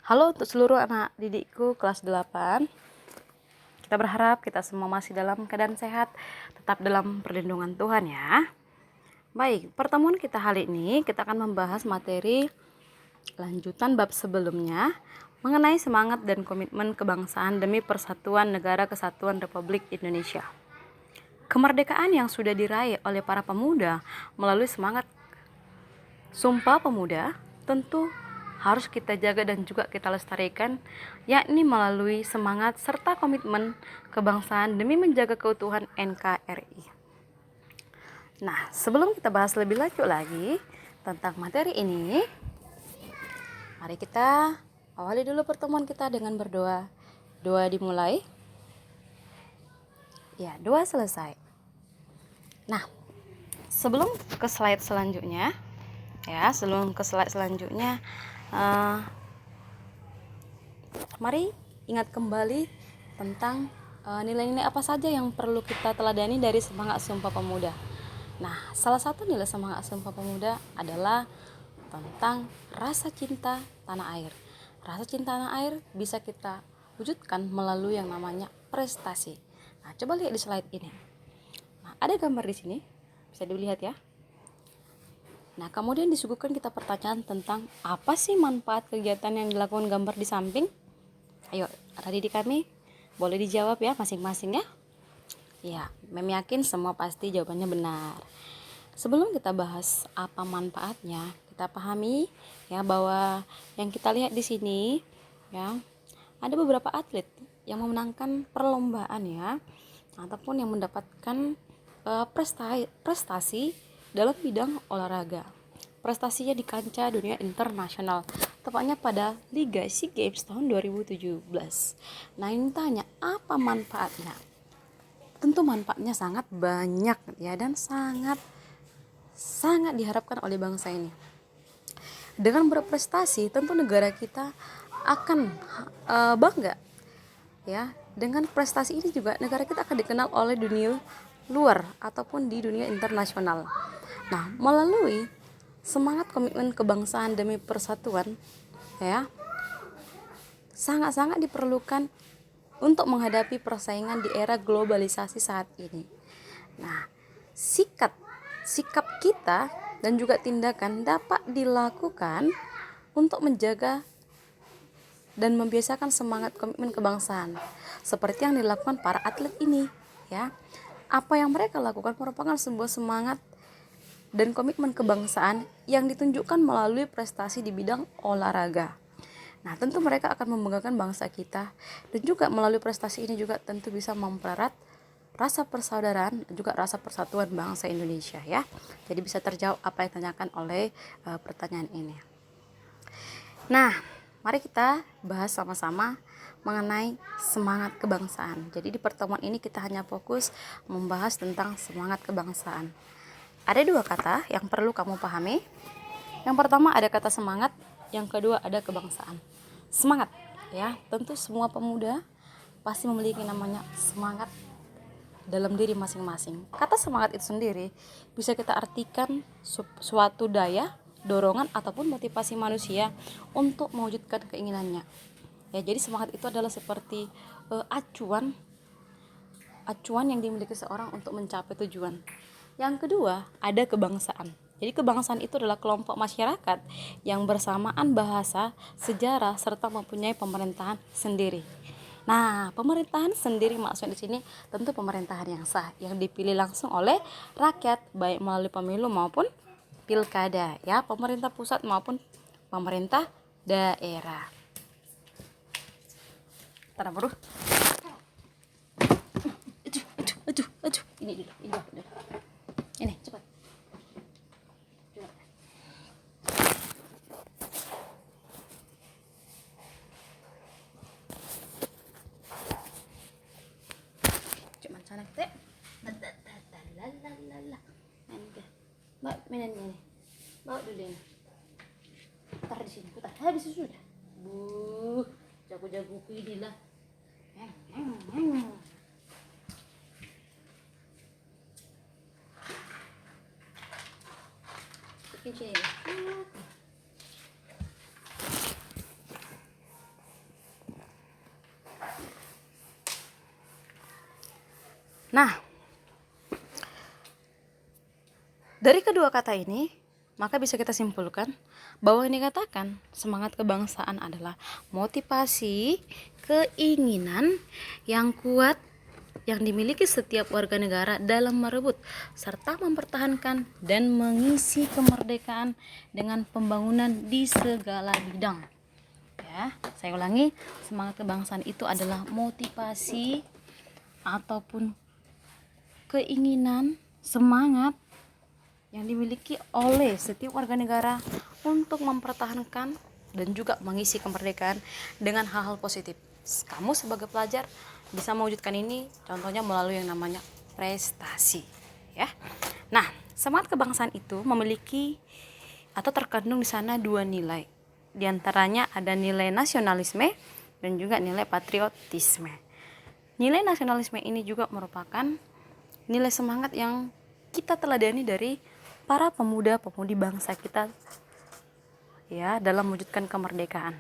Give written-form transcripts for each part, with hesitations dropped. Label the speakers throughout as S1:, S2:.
S1: Halo untuk seluruh anak didikku kelas 8. Kita berharap kita semua masih dalam keadaan sehat, tetap dalam perlindungan Tuhan ya. Baik, pertemuan kita hari ini kita akan membahas materi lanjutan bab sebelumnya mengenai semangat dan komitmen kebangsaan demi persatuan Negara Kesatuan Republik Indonesia. Kemerdekaan yang sudah diraih oleh para pemuda melalui semangat Sumpah Pemuda tentu harus kita jaga dan juga kita lestarikan, yakni melalui semangat serta komitmen kebangsaan demi menjaga keutuhan NKRI. Nah, sebelum kita bahas lebih lanjut lagi tentang materi ini, mari kita awali dulu pertemuan kita dengan berdoa. Doa dimulai. Ya, doa selesai. Nah, sebelum ke slide selanjutnya, mari ingat kembali tentang nilai-nilai apa saja yang perlu kita teladani dari semangat Sumpah Pemuda. Nah, salah satu nilai semangat Sumpah Pemuda adalah tentang rasa cinta tanah air. Rasa cinta tanah air bisa kita wujudkan melalui yang namanya prestasi. Nah, coba lihat di slide ini. Nah, ada gambar di sini, bisa dilihat ya. Nah, kemudian disuguhkan kita pertanyaan tentang apa sih manfaat kegiatan yang dilakukan gambar di samping. Ayo, anak didik kami, boleh dijawab ya masing-masing ya. Ya, Mem yakin semua pasti jawabannya benar. Sebelum kita bahas apa manfaatnya, kita pahami ya bahwa yang kita lihat di sini ya, ada beberapa atlet yang memenangkan perlombaan ya, ataupun yang mendapatkan prestasi dalam bidang olahraga. Prestasinya di kancah dunia internasional, tepatnya pada Liga SEA Games tahun 2017. Nah, ini tanya apa manfaatnya? Tentu manfaatnya sangat banyak ya, dan sangat diharapkan oleh bangsa ini. Dengan berprestasi, tentu negara kita akan bangga ya. Dengan prestasi ini juga negara kita akan dikenal oleh dunia luar ataupun di dunia internasional. Nah, melalui semangat komitmen kebangsaan demi persatuan ya, sangat-sangat diperlukan untuk menghadapi persaingan di era globalisasi saat ini. Nah, sikap kita dan juga tindakan dapat dilakukan untuk menjaga dan membiasakan semangat komitmen kebangsaan seperti yang dilakukan para atlet ini ya. Apa yang mereka lakukan merupakan sebuah semangat dan komitmen kebangsaan yang ditunjukkan melalui prestasi di bidang olahraga. Nah, tentu mereka akan membanggakan bangsa kita, dan juga melalui prestasi ini juga tentu bisa mempererat rasa persaudaraan dan juga rasa persatuan bangsa Indonesia ya. Jadi bisa terjawab apa yang ditanyakan oleh pertanyaan ini. Nah, mari kita bahas sama-sama mengenai semangat kebangsaan. Jadi di pertemuan ini kita hanya fokus membahas tentang semangat kebangsaan. Ada dua kata yang perlu kamu pahami. Yang pertama ada kata semangat, yang kedua ada kebangsaan. Semangat ya, tentu semua pemuda pasti memiliki namanya semangat dalam diri masing-masing. Kata semangat itu sendiri bisa kita artikan suatu daya, dorongan ataupun motivasi manusia untuk mewujudkan keinginannya. Ya, jadi semangat itu adalah seperti acuan yang dimiliki seorang untuk mencapai tujuan. Yang kedua, ada kebangsaan. Jadi kebangsaan itu adalah kelompok masyarakat yang bersamaan bahasa, sejarah, serta mempunyai pemerintahan sendiri. Nah, pemerintahan sendiri maksudnya di sini tentu pemerintahan yang sah, yang dipilih langsung oleh rakyat, baik melalui pemilu maupun pilkada, ya, pemerintah pusat maupun pemerintah daerah. Tara bro. Aduh, ini dulu. Ini cepat. Cuman sana teh. Mbak, mainan ini. Bawa dulu ini. Taruh di sini. Putar. Habis sudah. Jago-jago ini lah. Bikin sini. Nah, dari kedua kata ini, maka bisa kita simpulkan bahwa ini katakan semangat kebangsaan adalah motivasi, keinginan yang kuat yang dimiliki setiap warga negara dalam merebut serta mempertahankan dan mengisi kemerdekaan dengan pembangunan di segala bidang. Ya, saya ulangi, semangat kebangsaan itu adalah motivasi ataupun keinginan, semangat yang dimiliki oleh setiap warga negara untuk mempertahankan dan juga mengisi kemerdekaan dengan hal-hal positif. Kamu sebagai pelajar bisa mewujudkan ini contohnya melalui yang namanya prestasi, ya. Nah, semangat kebangsaan itu memiliki atau terkandung di sana dua nilai. Di antaranya ada nilai nasionalisme dan juga nilai patriotisme. Nilai nasionalisme ini juga merupakan nilai semangat yang kita teladani dari para pemuda-pemudi bangsa kita, ya, dalam mewujudkan kemerdekaan.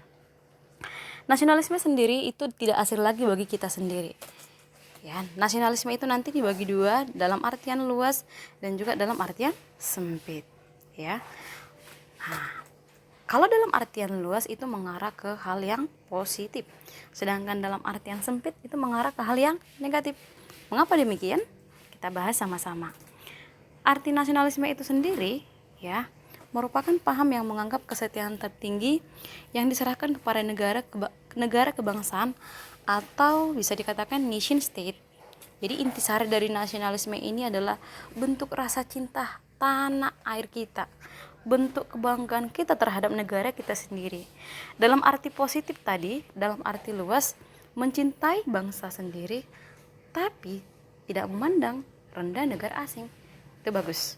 S1: Nasionalisme sendiri itu tidak asing lagi bagi kita sendiri. Ya, nasionalisme itu nanti dibagi dua, dalam artian luas dan juga dalam artian sempit. Ya. Nah, kalau dalam artian luas itu mengarah ke hal yang positif, sedangkan dalam artian sempit itu mengarah ke hal yang negatif. Mengapa demikian? Kita bahas sama-sama. Arti nasionalisme itu sendiri, ya, merupakan paham yang menganggap kesetiaan tertinggi yang diserahkan kepada negara kebangsaan atau bisa dikatakan nation state. Jadi intisari dari nasionalisme ini adalah bentuk rasa cinta tanah air kita, bentuk kebanggaan kita terhadap negara kita sendiri. Dalam arti positif tadi, dalam arti luas, mencintai bangsa sendiri tapi tidak memandang rendah negara asing. Itu bagus.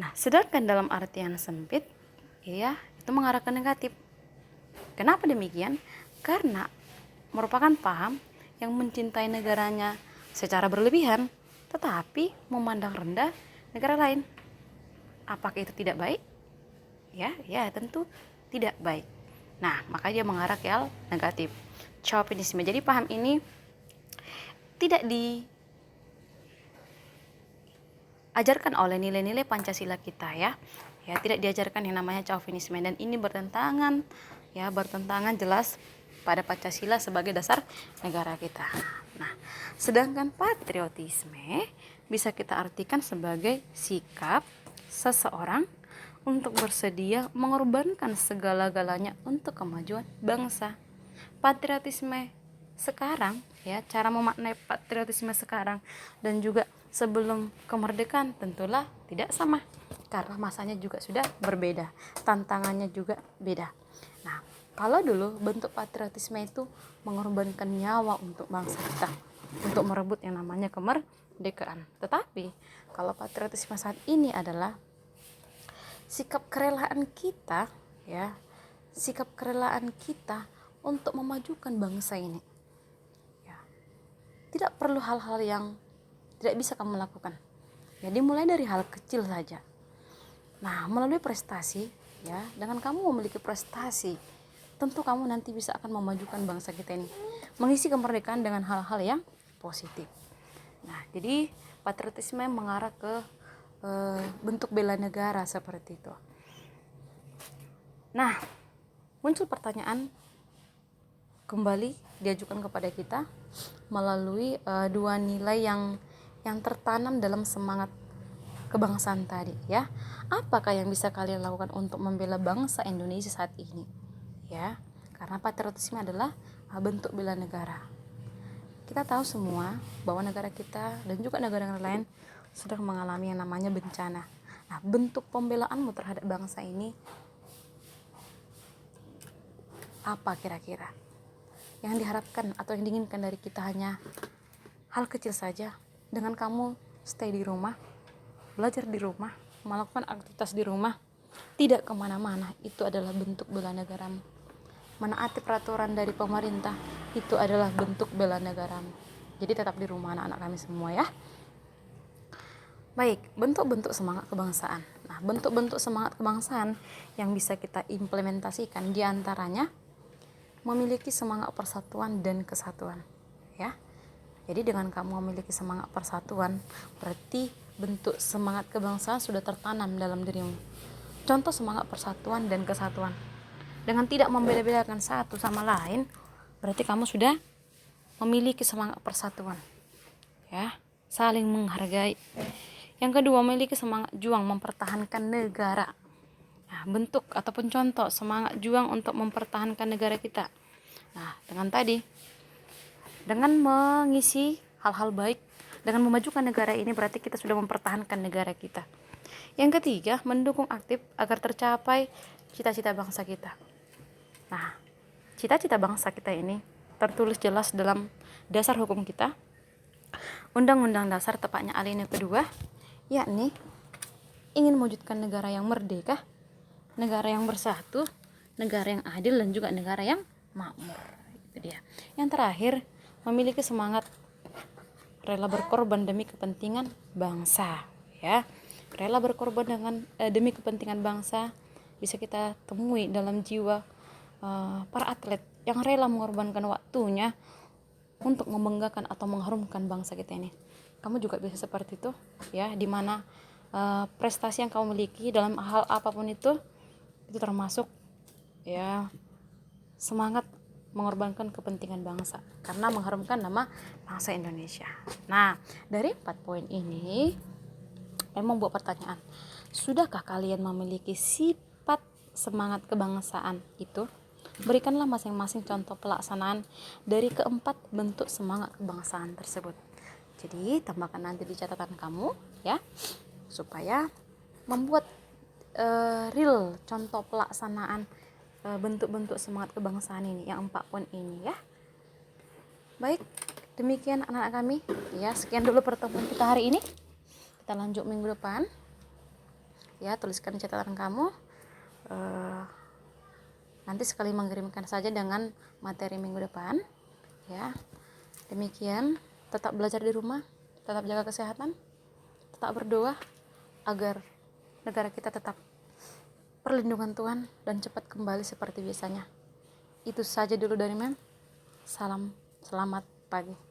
S1: Nah, sedangkan dalam artian sempit, ya, itu mengarah ke negatif. Kenapa demikian? Karena merupakan paham yang mencintai negaranya secara berlebihan, tetapi memandang rendah negara lain. Apakah itu tidak baik? Ya, tentu tidak baik. Nah, maka dia mengarah ke hal negatif. Chauvinisme. Jadi paham ini tidak ajarkan oleh nilai-nilai Pancasila kita, ya. Tidak diajarkan yang namanya chauvinisme, dan ini bertentangan jelas pada Pancasila sebagai dasar negara kita. Nah, sedangkan patriotisme bisa kita artikan sebagai sikap seseorang untuk bersedia mengorbankan segala-galanya untuk kemajuan bangsa. Patriotisme sekarang, ya, cara memaknai patriotisme sekarang dan juga sebelum kemerdekaan tentulah tidak sama, karena masanya juga sudah berbeda, tantangannya juga beda. Nah, kalau dulu bentuk patriotisme itu mengorbankan nyawa untuk bangsa kita, untuk merebut yang namanya kemerdekaan. Tetapi kalau patriotisme saat ini adalah sikap kerelaan kita, ya, sikap kerelaan kita untuk memajukan bangsa ini. Ya, tidak perlu hal-hal yang tidak bisa kamu lakukan. Ya, dimulai dari hal kecil saja. Nah, melalui prestasi, ya, dengan kamu memiliki prestasi, tentu kamu nanti bisa akan memajukan bangsa kita ini, mengisi kemerdekaan dengan hal-hal yang positif. Nah, jadi patriotisme mengarah ke bentuk bela negara seperti itu. Nah, muncul pertanyaan kembali diajukan kepada kita melalui dua nilai yang tertanam dalam semangat kebangsaan tadi, ya. Apakah yang bisa kalian lakukan untuk membela bangsa Indonesia saat ini? Ya, karena patriotisme adalah bentuk bela negara. Kita tahu semua bahwa negara kita dan juga negara lain sedang mengalami yang namanya bencana. Nah, bentuk pembelaanmu terhadap bangsa ini apa kira-kira? Yang diharapkan atau yang diinginkan dari kita hanya hal kecil saja, dengan kamu stay di rumah, belajar di rumah, melakukan aktivitas di rumah, tidak kemana-mana, itu adalah bentuk bela negaramu. Menaati peraturan dari pemerintah, itu adalah bentuk bela negaramu. Jadi tetap di rumah anak-anak kami semua, ya. Baik, bentuk-bentuk semangat kebangsaan. Nah, bentuk-bentuk semangat kebangsaan yang bisa kita implementasikan diantaranya memiliki semangat persatuan dan kesatuan, ya. Jadi dengan kamu memiliki semangat persatuan, berarti bentuk semangat kebangsaan sudah tertanam dalam dirimu. Contoh semangat persatuan dan kesatuan. Dengan tidak membeda-bedakan satu sama lain, berarti kamu sudah memiliki semangat persatuan. Ya, saling menghargai. Yang kedua, memiliki semangat juang mempertahankan negara. Nah, bentuk ataupun contoh semangat juang untuk mempertahankan negara kita. Nah, dengan mengisi hal-hal baik, dengan memajukan negara ini, berarti kita sudah mempertahankan negara kita. Yang ketiga, mendukung aktif agar tercapai cita-cita bangsa kita. Nah, cita-cita bangsa kita ini tertulis jelas dalam dasar hukum kita, Undang-Undang Dasar tepatnya alinea kedua, yakni ingin mewujudkan negara yang merdeka, negara yang bersatu, negara yang adil, dan juga negara yang makmur. Itu dia. Yang terakhir, memiliki semangat rela berkorban demi kepentingan bangsa, ya. Rela berkorban demi kepentingan bangsa bisa kita temui dalam jiwa para atlet yang rela mengorbankan waktunya untuk membanggakan atau mengharumkan bangsa kita ini. Kamu juga bisa seperti itu, ya, dimana prestasi yang kamu miliki dalam hal apapun itu termasuk, ya, semangat mengorbankan kepentingan bangsa karena mengharumkan nama bangsa Indonesia. Nah, dari 4 poin ini membuat pertanyaan, sudahkah kalian memiliki sifat semangat kebangsaan itu? Berikanlah masing-masing contoh pelaksanaan dari keempat bentuk semangat kebangsaan tersebut. Jadi tambahkan nanti di catatan kamu, ya, supaya membuat real contoh pelaksanaan bentuk-bentuk semangat kebangsaan ini, yang 4 poin ini, ya. Baik, demikian anak-anak kami, ya. Sekian dulu pertemuan kita hari ini. Kita lanjut minggu depan, ya. Tuliskan catatan kamu, nanti sekali mengirimkan saja dengan materi minggu depan, ya. Demikian, tetap belajar di rumah, tetap jaga kesehatan, tetap berdoa agar negara kita tetap perlindungan Tuhan dan cepat kembali seperti biasanya. Itu saja dulu dari Mem. Salam, selamat pagi.